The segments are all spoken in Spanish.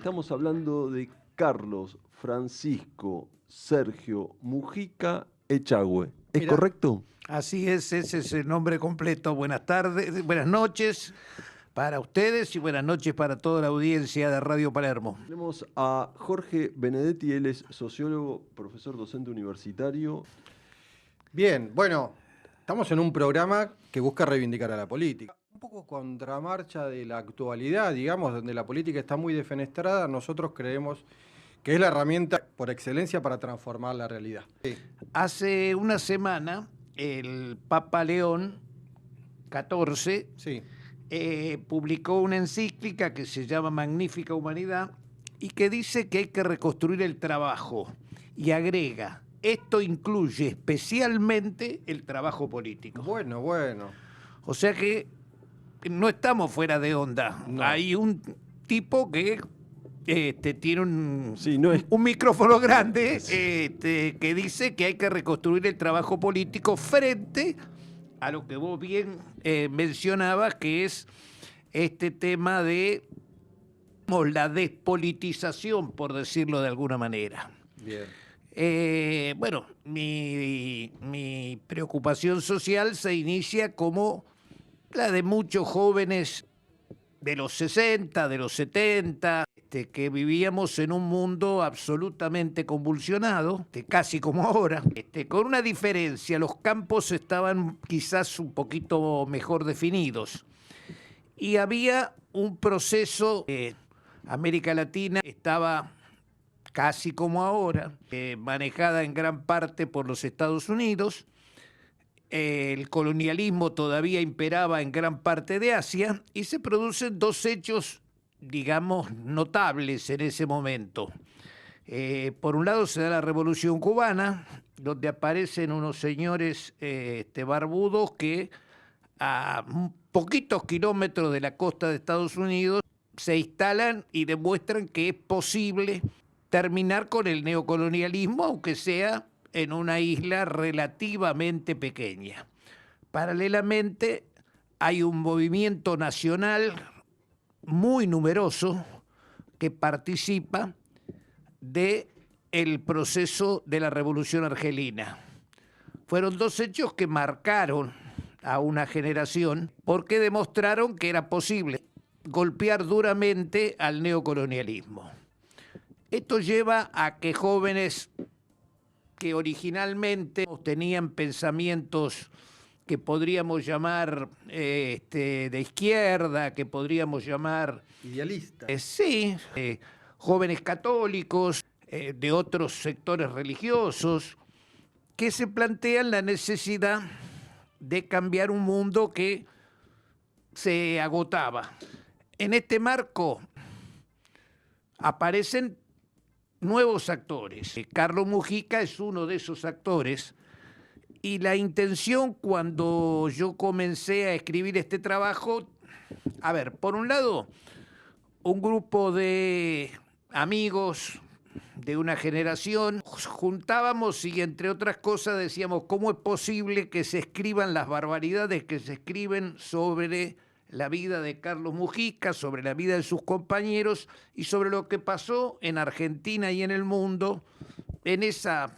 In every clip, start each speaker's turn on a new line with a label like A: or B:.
A: Estamos hablando de Carlos Francisco Sergio Mujica Echagüe. ¿Es
B: Mira,
A: correcto?
B: así es, ese es el nombre completo. Buenas tardes, buenas noches para ustedes y buenas noches para toda la audiencia de Radio Palermo.
A: Tenemos a Jorge Benedetti, él es sociólogo, profesor docente universitario.
C: Bien, bueno, estamos en un programa que busca reivindicar a la política. Un poco contramarcha de la actualidad, digamos, donde la política está muy defenestrada, nosotros creemos que es la herramienta por excelencia para transformar la realidad. Sí.
B: Hace una semana, el Papa León XIV
C: Sí.
B: publicó una encíclica que se llama Magnífica Humanidad y que dice que hay que reconstruir el trabajo y agrega, esto incluye especialmente el trabajo político.
C: Bueno.
B: O sea que no estamos fuera de onda.
C: No.
B: Hay un tipo que tiene un,
A: Sí, no es-
B: un micrófono grande que dice que hay que reconstruir el trabajo político frente a lo que vos bien mencionabas, que es este tema de la despolitización, por decirlo de alguna manera.
C: Bien.
B: Bueno, mi preocupación social se inicia como la de muchos jóvenes de los 60, de los 70, que vivíamos en un mundo absolutamente convulsionado, casi como ahora, con una diferencia, los campos estaban quizás un poquito mejor definidos y había un proceso, América Latina estaba casi como ahora, manejada en gran parte por los Estados Unidos. El colonialismo todavía imperaba en gran parte de Asia y se producen dos hechos, digamos, notables en ese momento. Por un lado se da la Revolución Cubana, donde aparecen unos señores barbudos que a poquitos kilómetros de la costa de Estados Unidos se instalan y demuestran que es posible terminar con el neocolonialismo, aunque sea en una isla relativamente pequeña. Paralelamente, hay un movimiento nacional muy numeroso que participa del proceso de la Revolución Argelina. Fueron dos hechos que marcaron a una generación porque demostraron que era posible golpear duramente al neocolonialismo. Esto lleva a que jóvenes que originalmente tenían pensamientos que podríamos llamar de izquierda, que podríamos llamar
C: Idealista.
B: jóvenes católicos, de otros sectores religiosos, que se plantean la necesidad de cambiar un mundo que se agotaba. En este marco aparecen nuevos actores. Carlos Mujica es uno de esos actores y la intención cuando yo comencé a escribir este trabajo, a ver, por un lado, un grupo de amigos de una generación, juntábamos y entre otras cosas decíamos, ¿cómo es posible que se escriban las barbaridades que se escriben sobre la vida de Carlos Mujica, sobre la vida de sus compañeros y sobre lo que pasó en Argentina y en el mundo en esa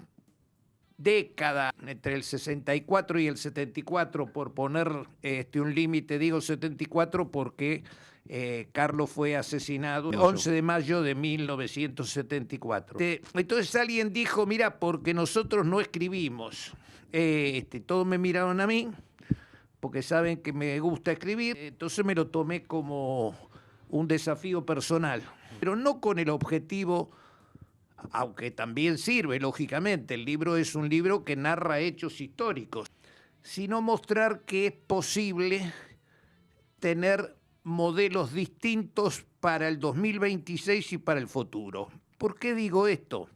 B: década entre el 64 y el 74, por poner un límite, digo 74 porque Carlos fue asesinado el 11 de mayo de 1974. Entonces alguien dijo, mira, porque nosotros no escribimos. Todos me miraron a mí, porque saben que me gusta escribir, entonces me lo tomé como un desafío personal, pero no con el objetivo, aunque también sirve, lógicamente, el libro es un libro que narra hechos históricos, sino mostrar que es posible tener modelos distintos para el 2026 y para el futuro. ¿Por qué digo esto?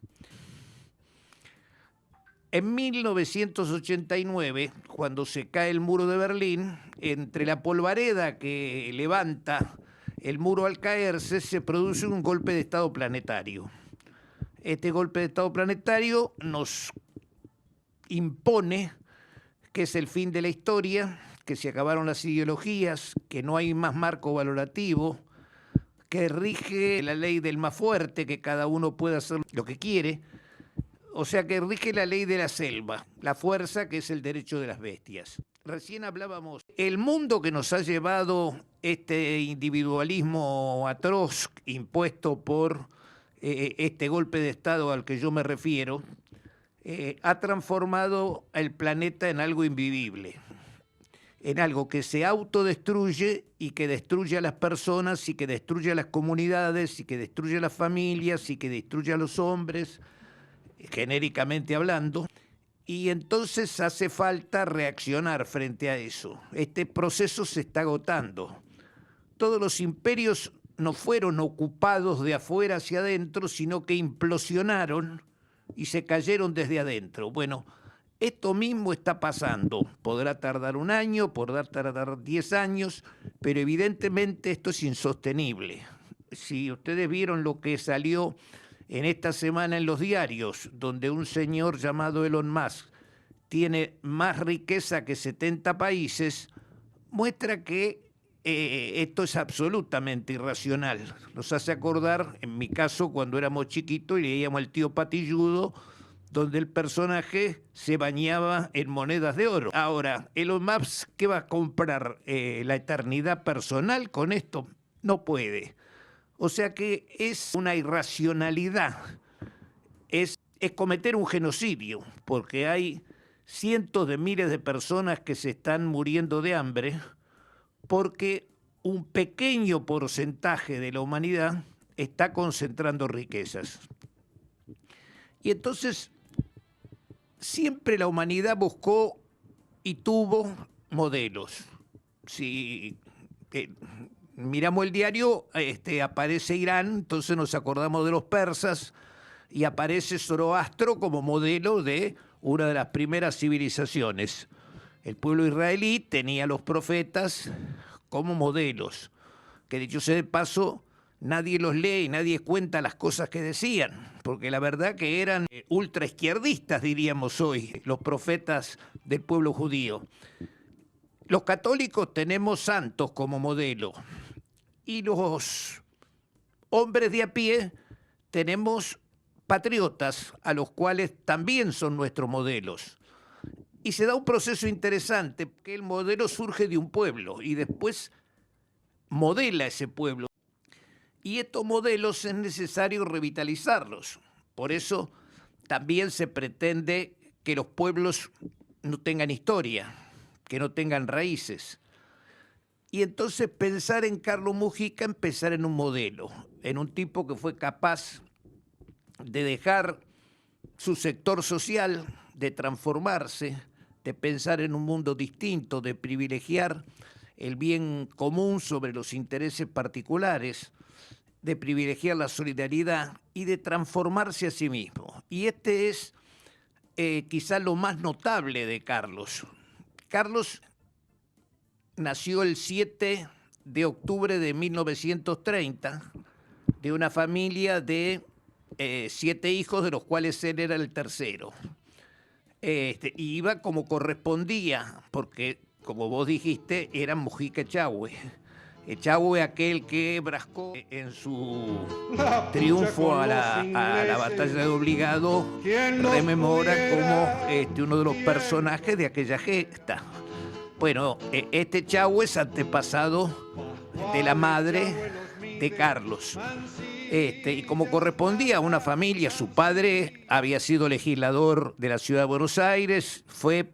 B: En 1989, cuando se cae el muro de Berlín, entre la polvareda que levanta el muro al caerse, se produce un golpe de Estado planetario. Este golpe de Estado planetario nos impone que es el fin de la historia, que se acabaron las ideologías, que no hay más marco valorativo, que rige la ley del más fuerte, que cada uno puede hacer lo que quiere. O sea, que rige la ley de la selva, la fuerza, que es el derecho de las bestias. Recién hablábamos, el mundo que nos ha llevado este individualismo atroz impuesto por este golpe de Estado al que yo me refiero, ha transformado el planeta en algo invivible, en algo que se autodestruye y que destruye a las personas y que destruye a las comunidades y que destruye a las familias y que destruye a los hombres, genéricamente hablando. Y entonces hace falta reaccionar frente a eso. Este proceso se está agotando. Todos los imperios no fueron ocupados de afuera hacia adentro, sino que implosionaron y se cayeron desde adentro. Bueno, esto mismo está pasando. Podrá tardar un año, podrá tardar 10 años, pero evidentemente esto es insostenible. Si ustedes vieron lo que salió en esta semana en los diarios, donde un señor llamado Elon Musk tiene más riqueza que 70 países, muestra que esto es absolutamente irracional. Nos hace acordar, en mi caso, cuando éramos chiquitos y leíamos El tío Patilludo, donde el personaje se bañaba en monedas de oro. Ahora, Elon Musk, ¿qué va a comprar? ¿La eternidad personal con esto? No puede. O sea que es una irracionalidad, es cometer un genocidio, porque hay cientos de miles de personas que se están muriendo de hambre porque un pequeño porcentaje de la humanidad está concentrando riquezas. Y entonces siempre la humanidad buscó y tuvo modelos. Si miramos el diario, aparece Irán, entonces nos acordamos de los persas, y aparece Zoroastro como modelo de una de las primeras civilizaciones. El pueblo israelí tenía a los profetas como modelos, que dicho sea de paso, nadie los lee y nadie cuenta las cosas que decían, porque la verdad que eran ultraizquierdistas, diríamos hoy, los profetas del pueblo judío. Los católicos tenemos santos como modelo, y los hombres de a pie tenemos patriotas, a los cuales también son nuestros modelos. Y se da un proceso interesante, que el modelo surge de un pueblo y después modela ese pueblo. Y estos modelos es necesario revitalizarlos. Por eso también se pretende que los pueblos no tengan historia, que no tengan raíces. Y entonces pensar en Carlos Mujica, empezar en un modelo, en un tipo que fue capaz de dejar su sector social, de transformarse, de pensar en un mundo distinto, de privilegiar el bien común sobre los intereses particulares, de privilegiar la solidaridad y de transformarse a sí mismo. Y este es quizá lo más notable de Carlos. Carlos nació el 7 de octubre de 1930 de una familia de 7 hijos, de los cuales él era el tercero. Y iba como correspondía, porque, como vos dijiste, era Mujica Echagüe. Echagüe, aquel que brascó en su triunfo a la batalla de Obligado, rememora como uno de los personajes de aquella gesta. Bueno, este Echagüe es antepasado de la madre de Carlos. Y como correspondía a una familia, su padre había sido legislador de la Ciudad de Buenos Aires, fue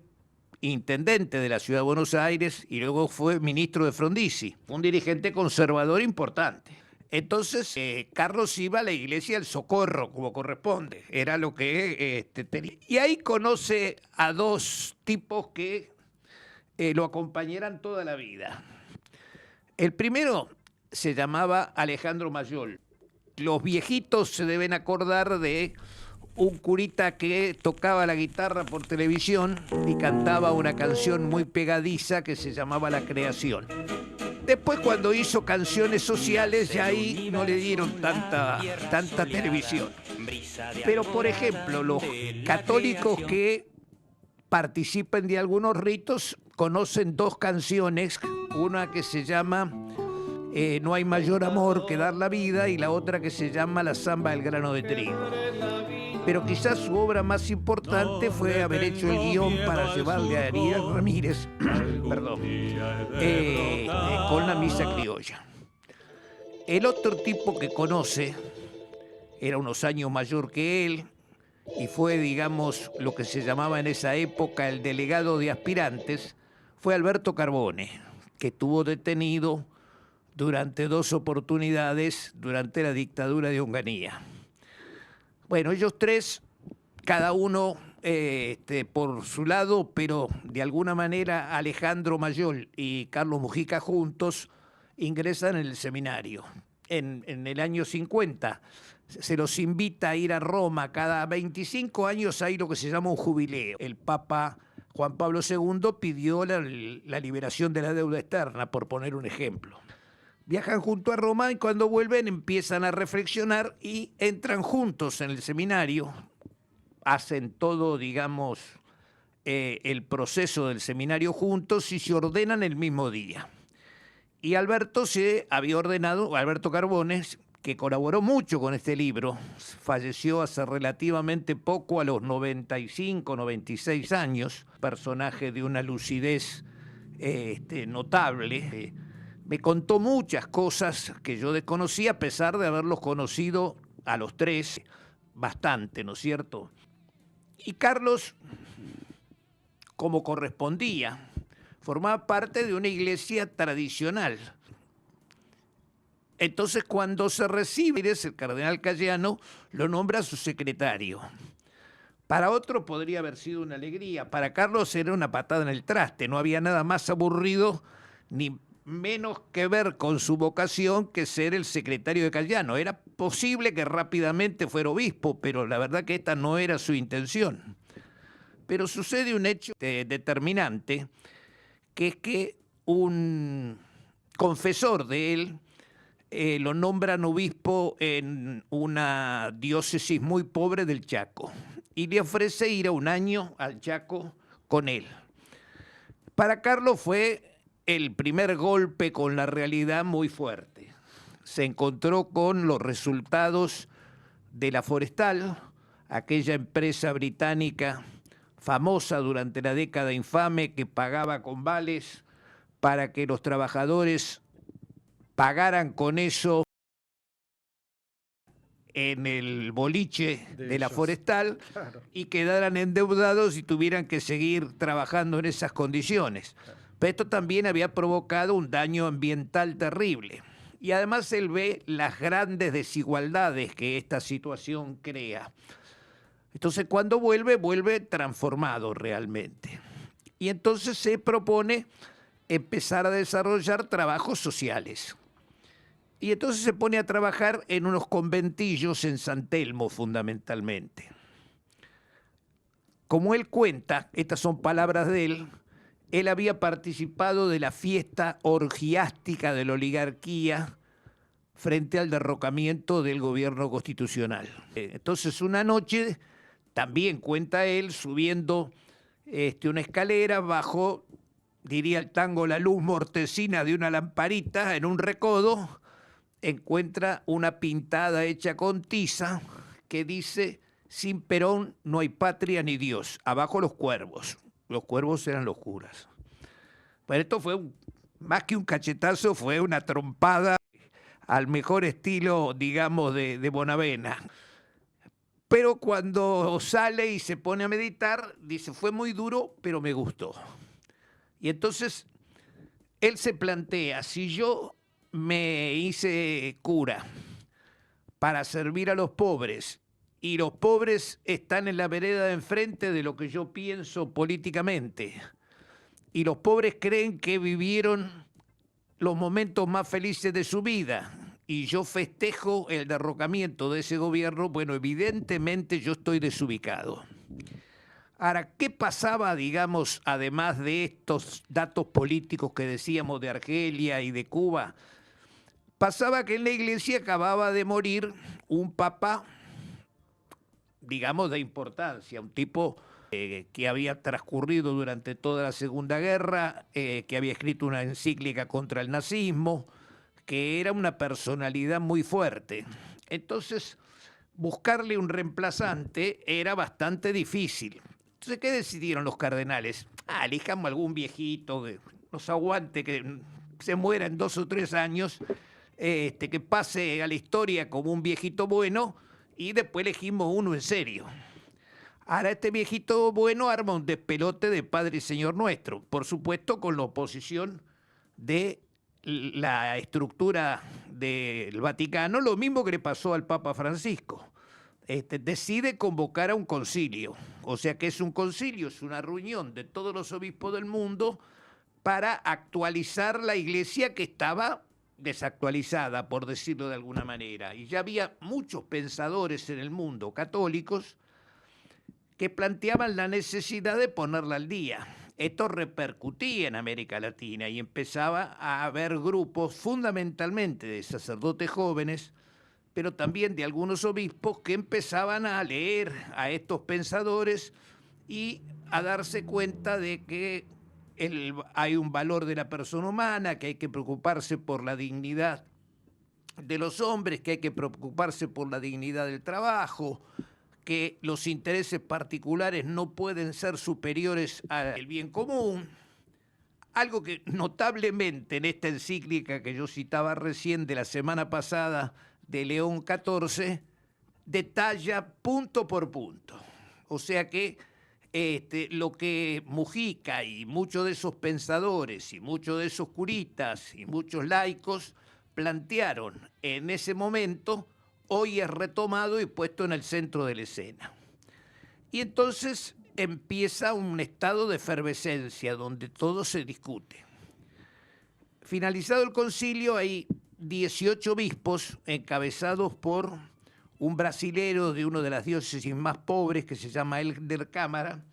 B: intendente de la Ciudad de Buenos Aires y luego fue ministro de Frondizi, un dirigente conservador importante. Entonces, Carlos iba a la iglesia del Socorro, como corresponde, era lo que tenía. Y ahí conoce a 2 tipos que lo acompañarán toda la vida. El primero se llamaba Alejandro Mayol. Los viejitos se deben acordar de un curita que tocaba la guitarra por televisión y cantaba una canción muy pegadiza que se llamaba La Creación. Después, cuando hizo canciones sociales, ya ahí no le dieron tanta televisión. Pero, por ejemplo, los católicos que participan de algunos ritos conocen 2 canciones, una que se llama No hay mayor amor que dar la vida, y la otra que se llama La Zamba del grano de trigo. Pero quizás su obra más importante fue haber hecho el guión para llevarle a Ariel Ramírez perdón, con La Misa Criolla. El otro tipo que conoce era unos años mayor que él y fue, digamos, lo que se llamaba en esa época el delegado de aspirantes, fue Alberto Carbone, que estuvo detenido durante 2 oportunidades durante la dictadura de Onganía. Bueno, ellos tres, cada uno por su lado, pero de alguna manera Alejandro Mayol y Carlos Mujica juntos ingresan en el seminario. En el año 50 se los invita a ir a Roma. Cada 25 años hay lo que se llama un jubileo. El Papa Juan Pablo II pidió la liberación de la deuda externa, por poner un ejemplo. Viajan junto a Roma y cuando vuelven empiezan a reflexionar y entran juntos en el seminario. Hacen todo, digamos, el proceso del seminario juntos y se ordenan el mismo día. Y Alberto se había ordenado, Alberto Carbones, que colaboró mucho con este libro, falleció hace relativamente poco, a los 95, 96 años, personaje de una lucidez notable. Me contó muchas cosas que yo desconocía, a pesar de haberlos conocido a los tres bastante, ¿no es cierto? Y Carlos, como correspondía, formaba parte de una iglesia tradicional. Entonces, cuando se recibe, el cardenal Cayano lo nombra su secretario. Para otro podría haber sido una alegría, para Carlos era una patada en el traste, no había nada más aburrido ni menos que ver con su vocación que ser el secretario de Cayano. Era posible que rápidamente fuera obispo, pero la verdad que esta no era su intención. Pero sucede un hecho determinante, que es que un confesor de él lo nombran obispo en una diócesis muy pobre del Chaco y le ofrece ir a un año al Chaco con él. Para Carlos fue el primer golpe con la realidad muy fuerte. Se encontró con los resultados de la Forestal, aquella empresa británica famosa durante la década infame que pagaba con vales para que los trabajadores pagaran con eso en el boliche de la Forestal, claro, y quedaran endeudados y tuvieran que seguir trabajando en esas condiciones. Pero esto también había provocado un daño ambiental terrible. Y además él ve las grandes desigualdades que esta situación crea. Entonces, cuando vuelve transformado realmente. Y entonces se propone empezar a desarrollar trabajos sociales. Y entonces se pone a trabajar en unos conventillos en San Telmo, fundamentalmente. Como él cuenta, estas son palabras de él había participado de la fiesta orgiástica de la oligarquía frente al derrocamiento del gobierno constitucional. Entonces, una noche, también cuenta él, subiendo una escalera, bajo, diría el tango, la luz mortecina de una lamparita en un recodo, encuentra una pintada hecha con tiza que dice: sin Perón no hay patria ni Dios, abajo los cuervos. Los cuervos eran los curas. Pero esto fue, más que un cachetazo, fue una trompada al mejor estilo, digamos, de Bonavena. Pero cuando sale y se pone a meditar, dice: fue muy duro, pero me gustó. Y entonces él se plantea: si yo me hice cura para servir a los pobres, y los pobres están en la vereda de enfrente de lo que yo pienso políticamente, y los pobres creen que vivieron los momentos más felices de su vida, y yo festejo el derrocamiento de ese gobierno, bueno, evidentemente yo estoy desubicado. Ahora, ¿qué pasaba, digamos, además de estos datos políticos que decíamos de Argelia y de Cuba? Pasaba que en la iglesia acababa de morir un papa, digamos, de importancia, un tipo que había transcurrido durante toda la Segunda Guerra, que había escrito una encíclica contra el nazismo, que era una personalidad muy fuerte. Entonces, buscarle un reemplazante era bastante difícil. Entonces, ¿qué decidieron los cardenales? Elijamos algún viejito que nos aguante, que se muera en 2 o 3 años, que pase a la historia como un viejito bueno, y después elegimos uno en serio. Ahora este viejito bueno arma un despelote de Padre y Señor Nuestro, por supuesto con la oposición de la estructura del Vaticano, lo mismo que le pasó al Papa Francisco. Decide convocar a un concilio, o sea que es un concilio, es una reunión de todos los obispos del mundo para actualizar la iglesia que estaba desactualizada, por decirlo de alguna manera. Y ya había muchos pensadores en el mundo católicos que planteaban la necesidad de ponerla al día. Esto repercutía en América Latina y empezaba a haber grupos fundamentalmente de sacerdotes jóvenes, pero también de algunos obispos que empezaban a leer a estos pensadores y a darse cuenta de que hay un valor de la persona humana, que hay que preocuparse por la dignidad de los hombres, que hay que preocuparse por la dignidad del trabajo, que los intereses particulares no pueden ser superiores al bien común. Algo que notablemente en esta encíclica que yo citaba recién de la semana pasada de León XIV, detalla punto por punto. O sea que lo que Mujica y muchos de esos pensadores y muchos de esos curistas y muchos laicos plantearon en ese momento, hoy es retomado y puesto en el centro de la escena. Y entonces empieza un estado de efervescencia donde todo se discute. Finalizado el concilio, hay 18 obispos encabezados por un brasilero de una de las diócesis más pobres que se llama Helder Câmara,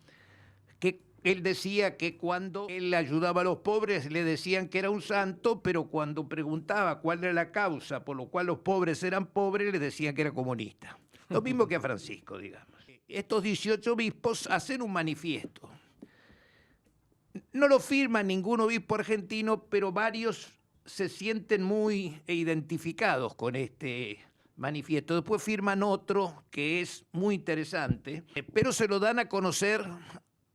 B: que él decía que cuando él ayudaba a los pobres le decían que era un santo, pero cuando preguntaba cuál era la causa por lo cual los pobres eran pobres, le decían que era comunista. Lo mismo que a Francisco, digamos. Estos 18 obispos hacen un manifiesto. No lo firma ningún obispo argentino, pero varios se sienten muy identificados con este manifiesto. Después firman otro que es muy interesante, pero se lo dan a conocer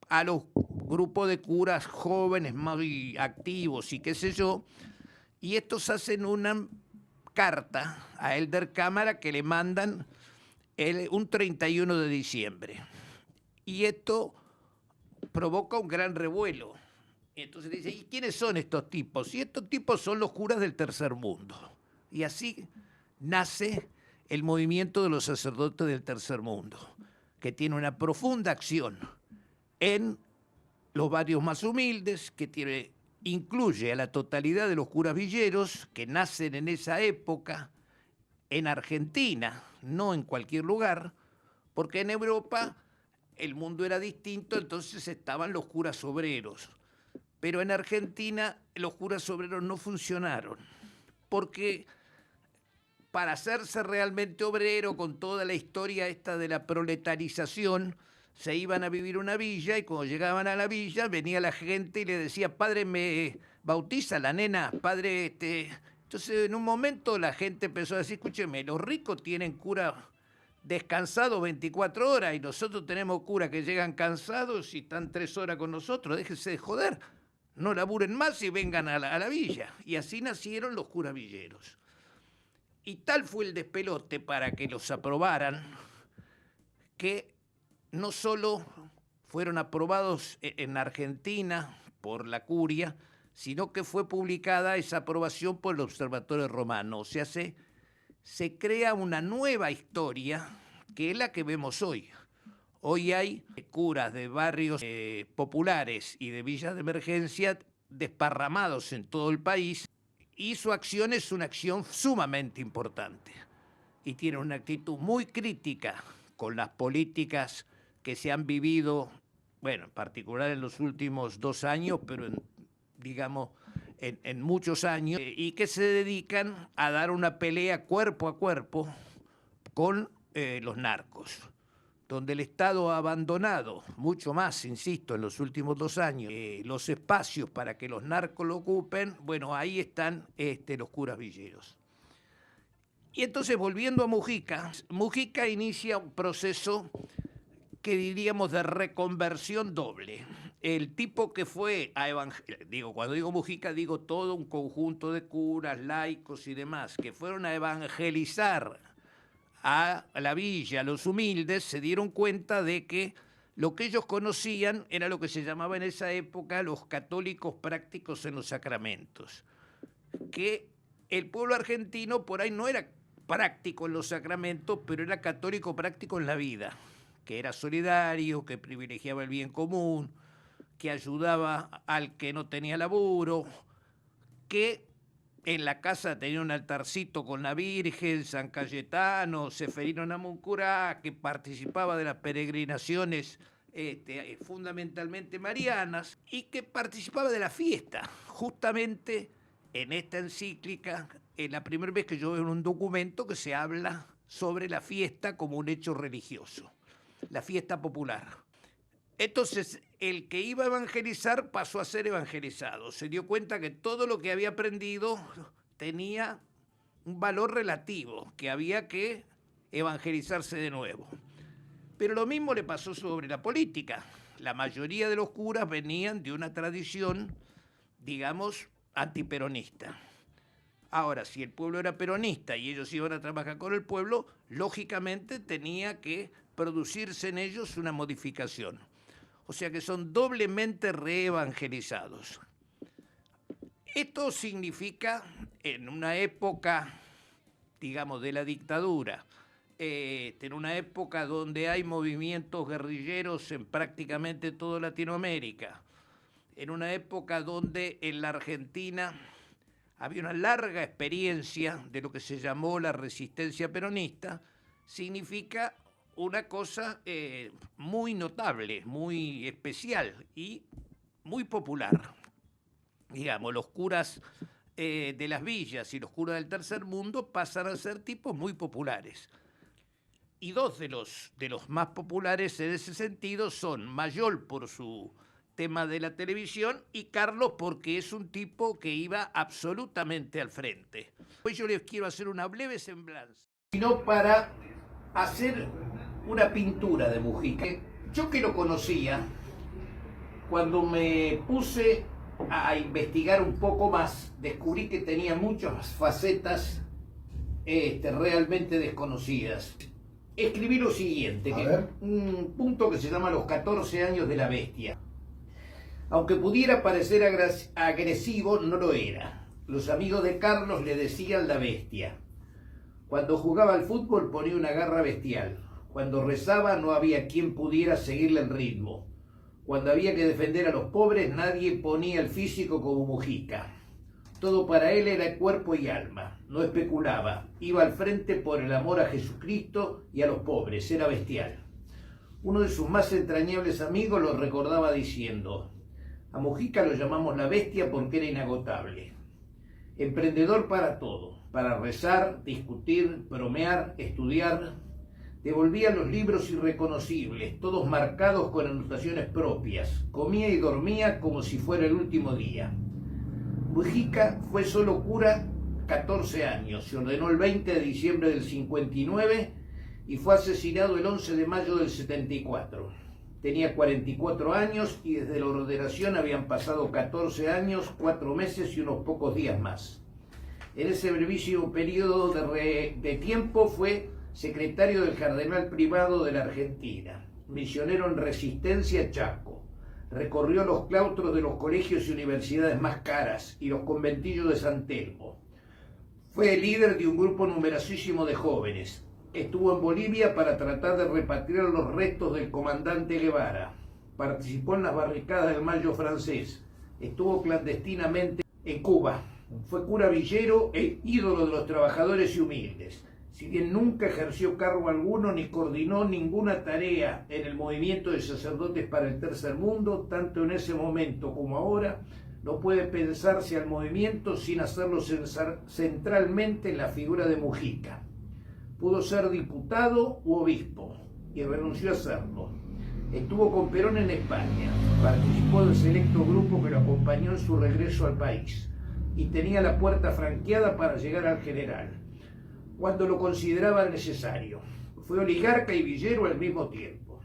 B: a los grupos de curas jóvenes, muy activos y qué sé yo, y estos hacen una carta a Helder Câmara que le mandan un 31 de diciembre. Y esto provoca un gran revuelo. Entonces dice, ¿y quiénes son estos tipos? Y estos tipos son los curas del tercer mundo. Y así nace el movimiento de los sacerdotes del tercer mundo, que tiene una profunda acción en los barrios más humildes, que incluye a la totalidad de los curas villeros que nacen en esa época en Argentina, no en cualquier lugar, porque en Europa el mundo era distinto, entonces estaban los curas obreros. Pero en Argentina los curas obreros no funcionaron, porque para hacerse realmente obrero, con toda la historia esta de la proletarización, se iban a vivir a una villa y cuando llegaban a la villa venía la gente y le decía, padre, ¿me bautiza la nena? Padre, Entonces en un momento la gente empezó a decir, escúcheme, los ricos tienen cura descansado 24 horas y nosotros tenemos curas que llegan cansados y están 3 horas con nosotros, déjense de joder, no laburen más y vengan a la villa. Y así nacieron los curas villeros. Y tal fue el despelote para que los aprobaran, que no solo fueron aprobados en Argentina por la curia, sino que fue publicada esa aprobación por el Observatorio Romano. O sea, se crea una nueva historia que es la que vemos hoy. Hoy hay curas de barrios populares y de villas de emergencia desparramados en todo el país, y su acción es una acción sumamente importante. Y tiene una actitud muy crítica con las políticas que se han vivido, bueno, en particular en los últimos 2 años, pero en muchos años, y que se dedican a dar una pelea cuerpo a cuerpo con los narcos. donde el Estado ha abandonado, mucho más, insisto, en los últimos 2 años, los espacios para que los narcos lo ocupen, bueno, ahí están los curas villeros. Y entonces, volviendo a Mujica, Mujica inicia un proceso que diríamos de reconversión doble. El tipo que fue a evangelizar, cuando digo Mujica, digo todo un conjunto de curas, laicos y demás, que fueron a evangelizar a la villa, a los humildes, se dieron cuenta de que lo que ellos conocían era lo que se llamaba en esa época los católicos prácticos en los sacramentos. Que el pueblo argentino por ahí no era práctico en los sacramentos, pero era católico práctico en la vida, que era solidario, que privilegiaba el bien común, que ayudaba al que no tenía laburo, que en la casa tenía un altarcito con la Virgen, San Cayetano, Seferino Namuncurá, que participaba de las peregrinaciones fundamentalmente marianas y que participaba de la fiesta. Justamente en esta encíclica es la primera vez que yo veo en un documento que se habla sobre la fiesta como un hecho religioso, la fiesta popular. Entonces, el que iba a evangelizar pasó a ser evangelizado. Se dio cuenta que todo lo que había aprendido tenía un valor relativo, que había que evangelizarse de nuevo. Pero lo mismo le pasó sobre la política. La mayoría de los curas venían de una tradición, digamos, antiperonista. Ahora, si el pueblo era peronista y ellos iban a trabajar con el pueblo, lógicamente tenía que producirse en ellos una modificación. O sea que son doblemente reevangelizados. Esto significa, en una época, digamos, de la dictadura, en una época donde hay movimientos guerrilleros en prácticamente toda Latinoamérica, en una época donde en la Argentina había una larga experiencia de lo que se llamó la resistencia peronista, significa una cosa muy notable, muy especial y muy popular. Digamos, los curas de las villas y los curas del tercer mundo pasan a ser tipos muy populares. Y dos de los más populares en ese sentido son Mayol por su tema de la televisión y Carlos porque es un tipo que iba absolutamente al frente. Hoy yo les quiero hacer una breve semblanza. Sino para hacer una pintura de Mujica. Yo que lo conocía, cuando me puse a investigar un poco más, descubrí que tenía muchas facetas realmente desconocidas. Escribí lo siguiente, un punto que se llama Los 14 años de la bestia. Aunque pudiera parecer agresivo, no lo era. Los amigos de Carlos le decían la bestia. Cuando jugaba al fútbol ponía una garra bestial. Cuando rezaba no había quien pudiera seguirle el ritmo. Cuando había que defender a los pobres nadie ponía el físico como Mujica. Todo para él era cuerpo y alma. No especulaba. Iba al frente por el amor a Jesucristo y a los pobres. Era bestial. Uno de sus más entrañables amigos lo recordaba diciendo: a Mujica lo llamamos la bestia porque era inagotable. Emprendedor para todo. Para rezar, discutir, bromear, estudiar. Devolvía los libros irreconocibles, todos marcados con anotaciones propias. Comía y dormía como si fuera el último día. Mujica fue solo cura 14 años. Se ordenó el 20 de diciembre del 59 y fue asesinado el 11 de mayo del 74. Tenía 44 años y desde la ordenación habían pasado 14 años, 4 meses y unos pocos días más. En ese brevísimo periodo de tiempo fue secretario del cardenal privado de la Argentina, misionero en Resistencia, Chaco. Recorrió los claustros de los colegios y universidades más caras y los conventillos de San Telmo. Fue el líder de un grupo numerosísimo de jóvenes. Estuvo en Bolivia para tratar de repatriar los restos del comandante Guevara. Participó en las barricadas del Mayo francés. Estuvo clandestinamente en Cuba. Fue cura villero e ídolo de los trabajadores y humildes. Si bien nunca ejerció cargo alguno ni coordinó ninguna tarea en el movimiento de sacerdotes para el tercer mundo, tanto en ese momento como ahora, no puede pensarse al movimiento sin hacerlo centralmente en la figura de Mujica. Pudo ser diputado u obispo, y renunció a serlo. Estuvo con Perón en España, participó del selecto grupo que lo acompañó en su regreso al país y tenía la puerta franqueada para llegar al general, cuando lo consideraba necesario. Fue oligarca y villero al mismo tiempo.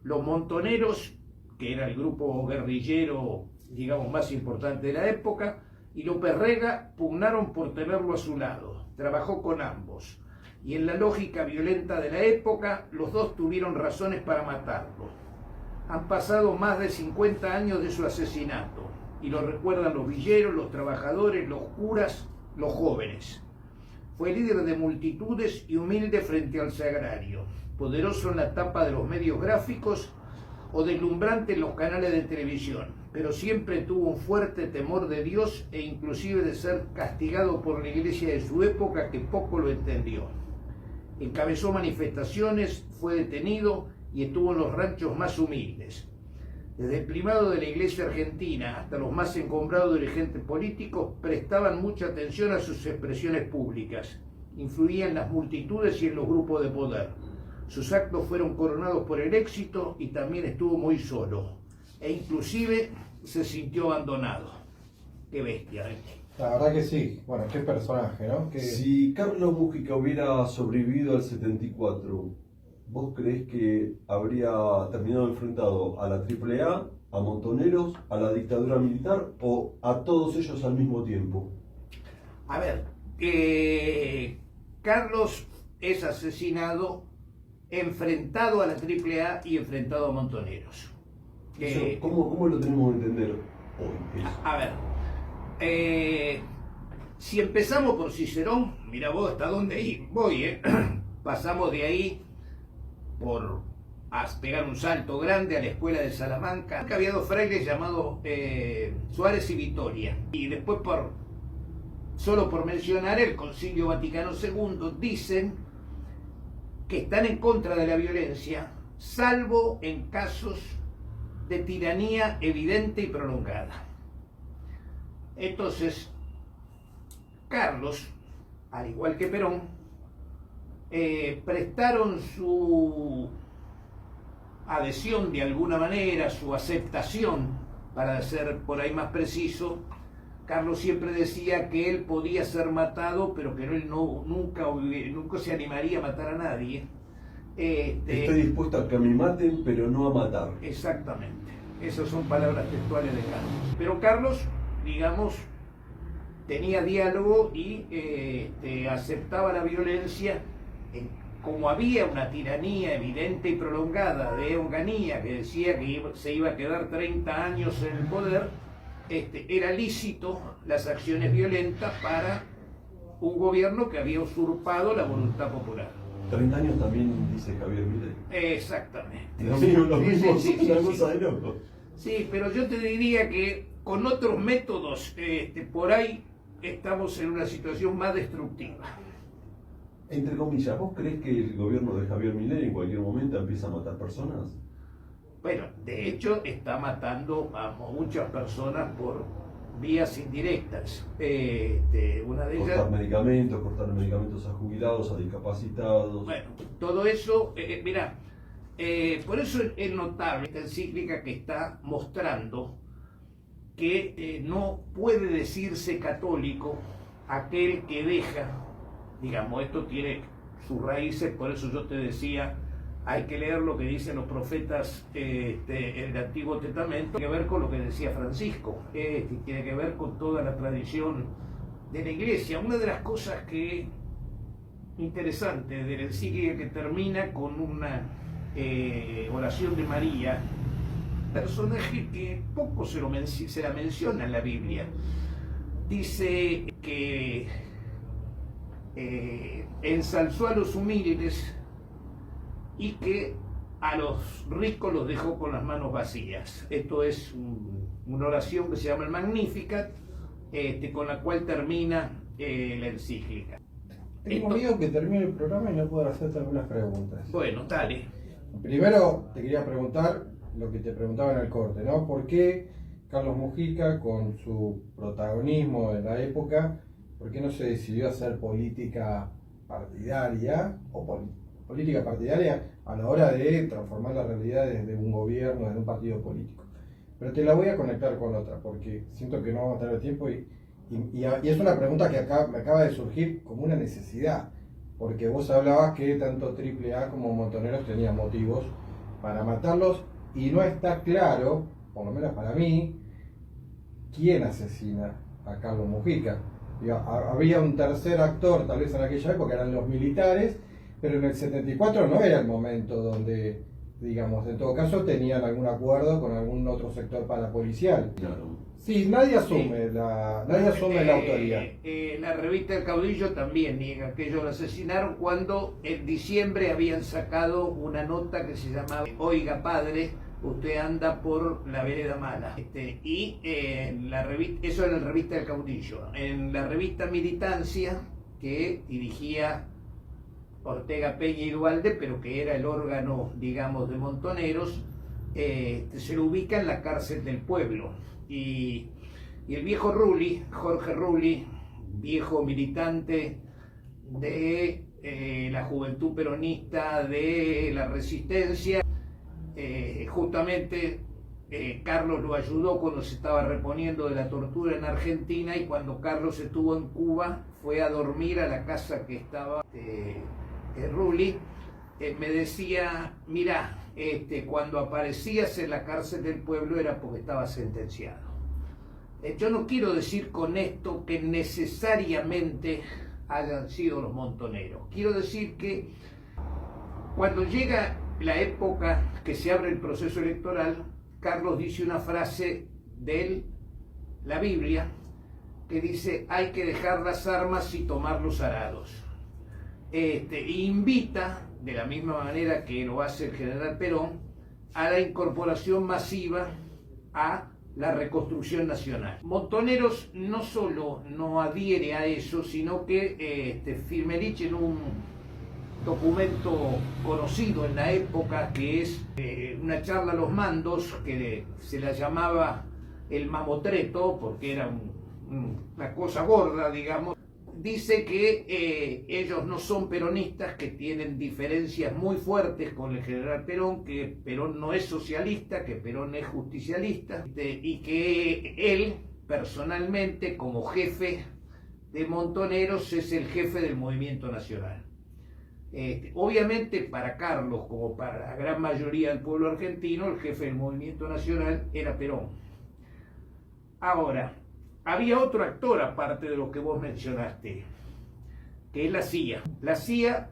B: Los Montoneros, que era el grupo guerrillero, digamos, más importante de la época, y López Rega pugnaron por tenerlo a su lado. Trabajó con ambos. Y en la lógica violenta de la época, los dos tuvieron razones para matarlo. Han pasado más de 50 años de su asesinato, y lo recuerdan los villeros, los trabajadores, los curas, los jóvenes. Fue líder de multitudes y humilde frente al sagrario, poderoso en la tapa de los medios gráficos o deslumbrante en los canales de televisión, pero siempre tuvo un fuerte temor de Dios e inclusive de ser castigado por la iglesia de su época, que poco lo entendió. Encabezó manifestaciones, fue detenido y estuvo en los ranchos más humildes. Desde el primado de la iglesia argentina hasta los más encumbrados dirigentes políticos prestaban mucha atención a sus expresiones públicas. Influía en las multitudes y en los grupos de poder. Sus actos fueron coronados por el éxito y también estuvo muy solo. E inclusive se sintió abandonado. Qué bestia, ¿eh?
C: La verdad que sí. Bueno, qué personaje, ¿no?
A: Si Carlos Mujica hubiera sobrevivido al 74, ¿vos creés que habría terminado enfrentado a la AAA, a Montoneros, a la dictadura militar o a todos ellos al mismo tiempo?
B: A ver, Carlos es asesinado enfrentado a la AAA y enfrentado a Montoneros.
A: ¿Cómo lo tenemos que entender hoy?
B: A ver, si empezamos por Cicerón, mira vos hasta dónde voy, pasamos de ahí a pegar un salto grande a la escuela de Salamanca. Había dos frailes llamados Suárez y Vitoria. Y después, solo por mencionar, el Concilio Vaticano II dicen que están en contra de la violencia, salvo en casos de tiranía evidente y prolongada. Entonces, Carlos, al igual que Perón, prestaron su adhesión de alguna manera, su aceptación, para ser por ahí más preciso. Carlos siempre decía que él podía ser matado, pero que él nunca se animaría a matar a nadie.
A: Estoy dispuesto a que me maten, pero no a matar.
B: Exactamente. Esas son palabras textuales de Carlos. Pero Carlos, digamos, tenía diálogo y aceptaba la violencia. Como había una tiranía evidente y prolongada de Onganía, que decía que se iba a quedar 30 años en el poder, era lícito las acciones violentas para un gobierno que había usurpado la voluntad popular.
A: 30 años también dice Javier Milei.
B: Exactamente.
A: Lo mismo, una cosa de loco.
B: Sí, pero yo te diría que con otros métodos, por ahí estamos en una situación más destructiva.
A: Entre comillas, ¿vos creés que el gobierno de Javier Milei en cualquier momento empieza a matar personas?
B: Bueno, de hecho está matando a muchas personas por vías indirectas. Una de ellas...
A: Cortar medicamentos a jubilados, a discapacitados.
B: Bueno, todo eso, mirá, por eso es notable esta encíclica que está mostrando que no puede decirse católico aquel que deja, digamos, esto tiene sus raíces, por eso yo te decía, hay que leer lo que dicen los profetas en el Antiguo Testamento, tiene que ver con lo que decía Francisco, tiene que ver con toda la tradición de la Iglesia. Una de las cosas que interesante de la encíclica, que termina con una oración de María, personaje que poco se la menciona en la Biblia. Dice que ensalzó a los humildes y que a los ricos los dejó con las manos vacías. Esto es una oración que se llama el Magnificat, con la cual termina la encíclica.
C: Tengo miedo que termine el programa y no poder hacerte algunas preguntas.
B: Bueno, dale.
C: Primero te quería preguntar lo que te preguntaba en el corte, ¿no? ¿Por qué Carlos Mujica, con su protagonismo en la época, por qué no se decidió a hacer política partidaria o política partidaria a la hora de transformar la realidad desde un gobierno, desde un partido político. Pero te la voy a conectar con otra, porque siento que no vamos a tener tiempo y es una pregunta que acá me acaba de surgir como una necesidad, porque vos hablabas que tanto AAA como Montoneros tenían motivos para matarlos y no está claro, por lo menos para mí, quién asesina a Carlos Mujica. Había un tercer actor, tal vez en aquella época eran los militares, pero en el 74 no era el momento donde, digamos, en todo caso tenían algún acuerdo con algún otro sector parapolicial.
A: Claro.
C: Sí, nadie asume la autoría.
B: La revista El Caudillo también niega que ellos lo asesinaron cuando en diciembre habían sacado una nota que se llamaba Oiga padre, usted anda por la vereda mala. La revista, eso era la revista El Caudillo. En la revista Militancia, que dirigía Ortega Peña y Duhalde, pero que era el órgano, digamos, de Montoneros, se lo ubica en la cárcel del pueblo. Y el viejo Rulli, Jorge Rulli, viejo militante de la Juventud Peronista, de la Resistencia, justamente Carlos lo ayudó cuando se estaba reponiendo de la tortura en Argentina, y cuando Carlos estuvo en Cuba fue a dormir a la casa que estaba Rulli. Me decía, mirá, cuando aparecías en la cárcel del pueblo era porque estabas sentenciado. Yo no quiero decir con esto que necesariamente hayan sido los Montoneros. Quiero decir que cuando llega la época que se abre el proceso electoral, Carlos dice una frase de la Biblia que dice: hay que dejar las armas y tomar los arados. Invita, de la misma manera que lo hace el general Perón, a la incorporación masiva a la reconstrucción nacional. Montoneros no solo no adhiere a eso, sino que Firmenich, en un documento conocido en la época, que es una charla a los mandos, que se la llamaba el mamotreto, porque era una cosa gorda, digamos, dice que ellos no son peronistas, que tienen diferencias muy fuertes con el general Perón, que Perón no es socialista, que Perón es justicialista, y que él personalmente, como jefe de Montoneros, es el jefe del movimiento nacional. Obviamente para Carlos, como para la gran mayoría del pueblo argentino, el jefe del movimiento nacional era Perón. Ahora, había otro actor aparte de lo que vos mencionaste, que es la CIA. La CIA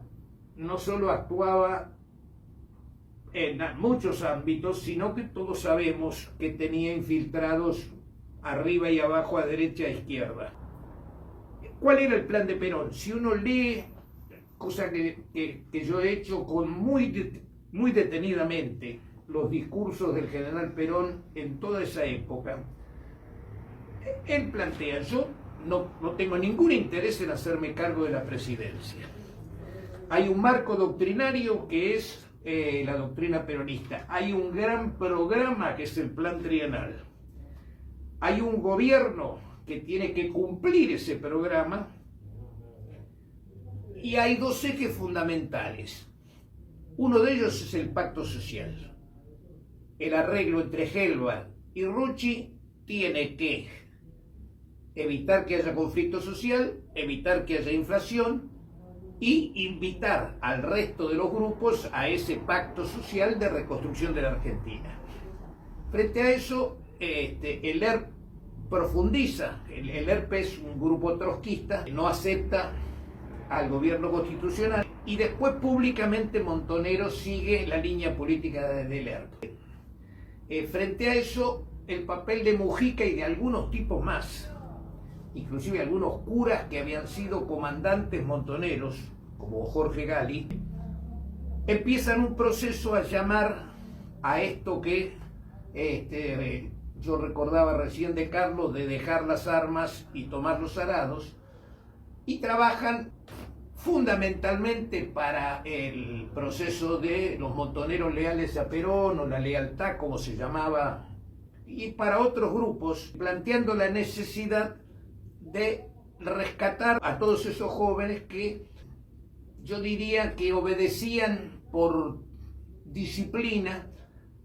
B: no solo actuaba en muchos ámbitos, sino que todos sabemos que tenía infiltrados arriba y abajo, a derecha e izquierda. ¿Cuál era el plan de Perón? Si uno lee, cosa que yo he hecho con muy detenidamente, los discursos del general Perón en toda esa época, él plantea: yo no tengo ningún interés en hacerme cargo de la presidencia. Hay un marco doctrinario que es la doctrina peronista. Hay un gran programa que es el plan trienal. Hay un gobierno que tiene que cumplir ese programa. Y hay dos ejes fundamentales. Uno de ellos es el pacto social. El arreglo entre Gelba y Rucci tiene que evitar que haya conflicto social, evitar que haya inflación y invitar al resto de los grupos a ese pacto social de reconstrucción de la Argentina. Frente a eso, el ERP profundiza. El ERP es un grupo trotskista que no acepta al gobierno constitucional, y después públicamente Montoneros sigue la línea política del ERP. Frente a eso, el papel de Mujica y de algunos tipos más, inclusive algunos curas que habían sido comandantes montoneros, como Jorge Gali, empiezan un proceso a llamar a esto que yo recordaba recién de Carlos, de dejar las armas y tomar los arados, y trabajan fundamentalmente para el proceso de los montoneros leales a Perón, o la lealtad como se llamaba, y para otros grupos, planteando la necesidad de rescatar a todos esos jóvenes que yo diría que obedecían por disciplina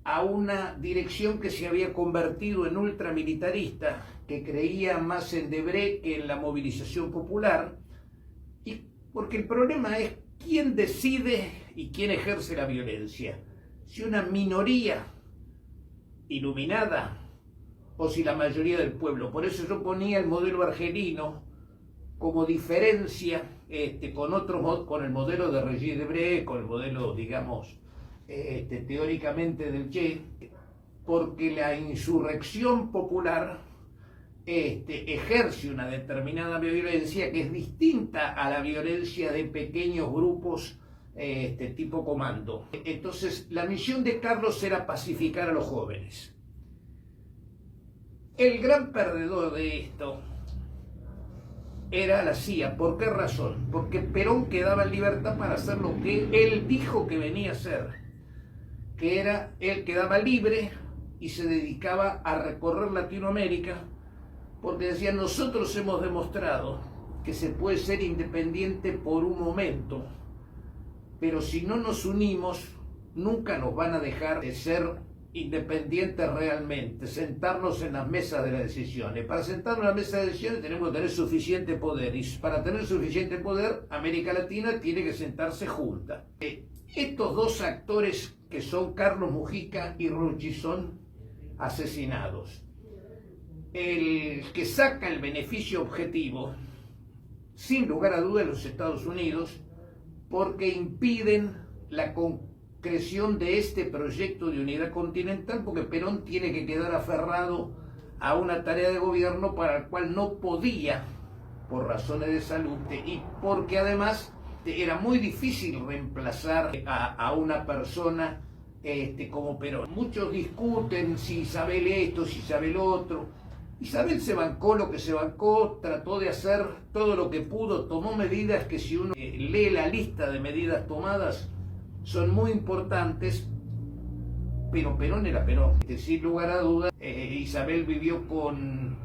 B: a una dirección que se había convertido en ultramilitarista, que creía más en Debré que en la movilización popular, y porque el problema es quién decide y quién ejerce la violencia. Si una minoría iluminada o si la mayoría del pueblo. Por eso yo ponía el modelo argelino como diferencia con el modelo de Regis Debré, con el modelo, digamos, teóricamente del Che, porque la insurrección popular ejerce una determinada violencia que es distinta a la violencia de pequeños grupos tipo comando. Entonces, la misión de Carlos era pacificar a los jóvenes. El gran perdedor de esto era la CIA. ¿Por qué razón? Porque Perón quedaba en libertad para hacer lo que él dijo que venía a hacer, que era, él quedaba libre y se dedicaba a recorrer Latinoamérica, porque decía, nosotros hemos demostrado que se puede ser independiente por un momento, pero si no nos unimos, nunca nos van a dejar de ser independientes realmente, sentarnos en las mesas de las decisiones. Para sentarnos en la mesa de decisiones tenemos que tener suficiente poder, y para tener suficiente poder, América Latina tiene que sentarse junta. Estos dos actores, que son Carlos Mujica y Rucci, son asesinados. El que saca el beneficio objetivo, sin lugar a dudas, los Estados Unidos, porque impiden la concreción de este proyecto de unidad continental, porque Perón tiene que quedar aferrado a una tarea de gobierno para la cual no podía, por razones de salud, y porque además era muy difícil reemplazar a una persona como Perón. Muchos discuten si Isabel esto, si Isabel otro. Isabel se bancó lo que se bancó, trató de hacer todo lo que pudo, tomó medidas que, si uno lee la lista de medidas tomadas, son muy importantes, pero Perón era Perón. Sin lugar a dudas, Isabel vivió con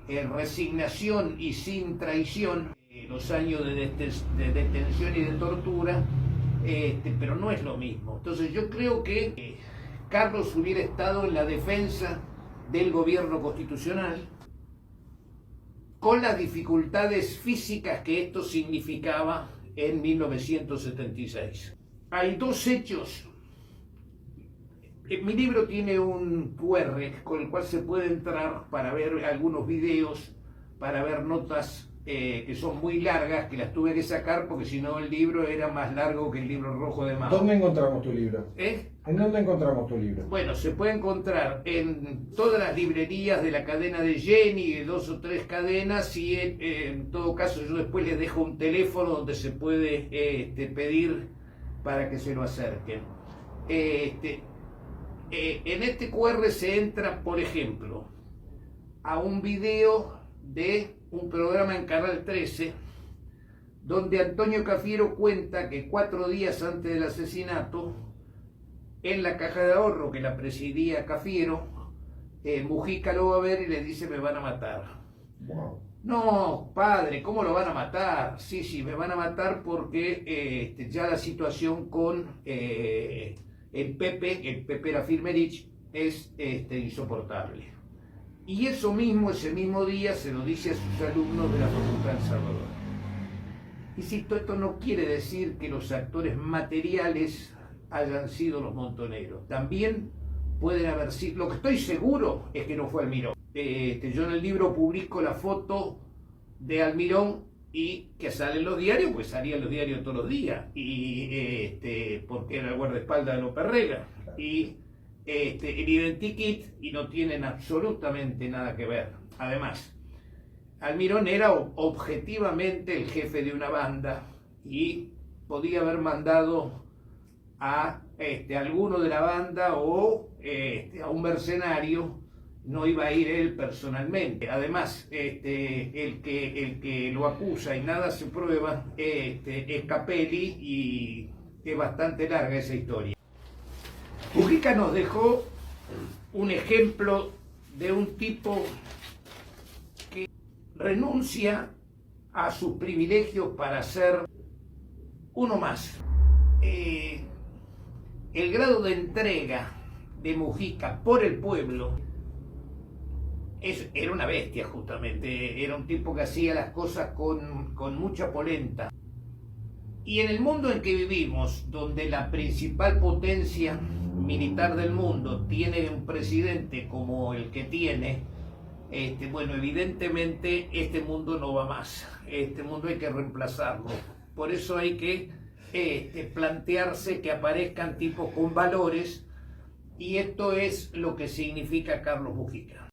B: resignación y sin traición los años de detención y de tortura, pero no es lo mismo. Entonces yo creo que Carlos hubiera estado en la defensa del gobierno constitucional, con las dificultades físicas que esto significaba en 1976. Hay dos hechos. Mi libro tiene un QR con el cual se puede entrar para ver algunos videos, para ver notas que son muy largas, que las tuve que sacar porque si no el libro era más largo que el libro rojo de Mao.
D: ¿Dónde encontramos tu libro?
B: ¿En
D: dónde encontramos tu libro?
B: Bueno, se puede encontrar en todas las librerías de la cadena de Jenny, de 2 o 3 cadenas, y en todo caso yo después les dejo un teléfono donde se puede pedir para que se lo acerquen. En este QR se entra, por ejemplo, a un video de un programa en Canal 13, donde Antonio Cafiero cuenta que 4 días antes del asesinato, en la caja de ahorro que la presidía Cafiero, Mujica lo va a ver y le dice, me van a matar.
D: Wow.
B: No, padre, ¿cómo lo van a matar? Sí, me van a matar porque ya la situación con el Pepe era Firmerich, es insoportable. Y eso mismo, ese mismo día, se lo dice a sus alumnos de la Facultad del Salvador. Insisto, esto no quiere decir que los actores materiales hayan sido los montoneros. También pueden haber sido. Lo que estoy seguro es que no fue Almirón. Yo en el libro publico la foto de Almirón y que sale en los diarios, pues salía en los diarios todos los días, y porque era el guardaespaldas de López Rega, y el identikit, y no tienen absolutamente nada que ver. Además, Almirón era objetivamente el jefe de una banda y podía haber mandado a alguno de la banda o a un mercenario, no iba a ir él personalmente. Además, el que lo acusa y nada se prueba es Capelli, y es bastante larga esa historia. Mujica nos dejó un ejemplo de un tipo que renuncia a sus privilegios para ser Uno más. El grado de entrega de Mujica por el pueblo era una bestia, justamente. Era un tipo que hacía las cosas con mucha polenta. Y en el mundo en que vivimos, donde la principal potencia militar del mundo tiene un presidente como el que tiene, bueno, evidentemente este mundo no va más. Este mundo hay que reemplazarlo. Por eso hay que plantearse que aparezcan tipos con valores, y esto es lo que significa Carlos Mujica.